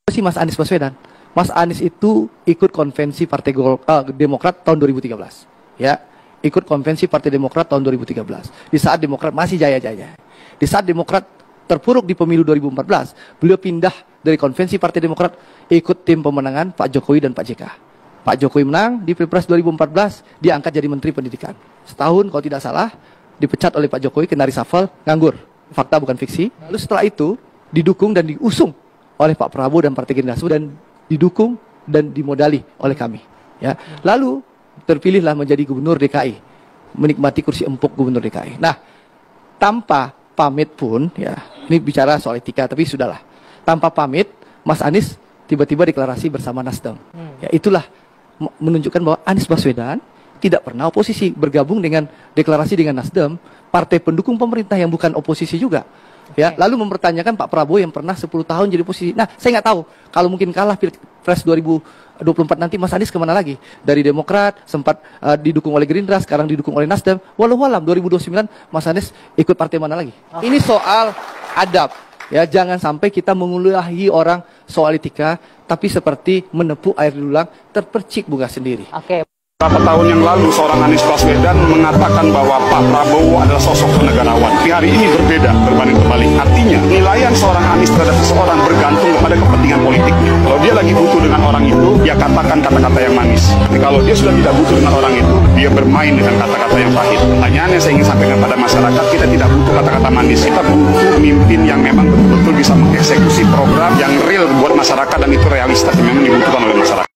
Si Mas Anies Baswedan. Mas Anies itu ikut konvensi Partai Demokrat tahun 2013. Ya, ikut konvensi Partai Demokrat tahun 2013. Di saat Demokrat masih jaya-jaya. Di saat Demokrat terpuruk di pemilu 2014, beliau pindah dari konvensi Partai Demokrat ikut tim pemenangan Pak Jokowi dan Pak JK. Pak Jokowi menang di Pilpres 2014, dia angkat jadi Menteri Pendidikan. Setahun kalau tidak salah, dipecat oleh Pak Jokowi, kena reshuffle, nganggur. Fakta bukan fiksi. Lalu setelah itu didukung dan diusung oleh Pak Prabowo dan Partai Gerindra dan didukung dan dimodali oleh kami. Ya, lalu terpilihlah menjadi Gubernur DKI, menikmati kursi empuk Gubernur DKI. Nah, tanpa pamit pun, ya, ini bicara soal etika, tapi sudahlah. Tanpa pamit, Mas Anies tiba-tiba deklarasi bersama Nasdem. Ya, itulah menunjukkan bahwa Anies Baswedan tidak pernah oposisi, bergabung dengan deklarasi dengan Nasdem, partai pendukung pemerintah yang bukan oposisi juga. Ya, lalu mempertanyakan Pak Prabowo yang pernah 10 tahun jadi oposisi. Nah, saya nggak tahu kalau mungkin kalah Pilpres 2024 nanti Mas Anies kemana lagi? Dari Demokrat sempat didukung oleh Gerindra, sekarang didukung oleh Nasdem. Walau-walam 2029 Mas Anies ikut partai mana lagi? Ini soal adab. Ya, jangan sampai kita mengulahi orang soal etika, tapi seperti menepuk air lulang terpercik bunga sendiri. Oke. Beberapa tahun yang lalu seorang Anies Baswedan mengatakan bahwa Pak Prabowo adalah sosok negarawan. Tapi hari ini berbeda, berbanding terbalik. Artinya, penilaian seorang Anies terhadap seseorang bergantung kepada kepentingan politiknya. Kalau dia lagi butuh dengan orang itu, dia katakan kata-kata yang manis. Tapi kalau dia sudah tidak butuh dengan orang itu, dia bermain dengan kata-kata yang pahit. Pertanyaan yang saya ingin sampaikan pada masyarakat, kita tidak butuh kata-kata manis. Kita butuh pemimpin yang memang betul-betul bisa mengeksekusi program yang real buat masyarakat dan itu realistis yang memang dibutuhkan oleh masyarakat.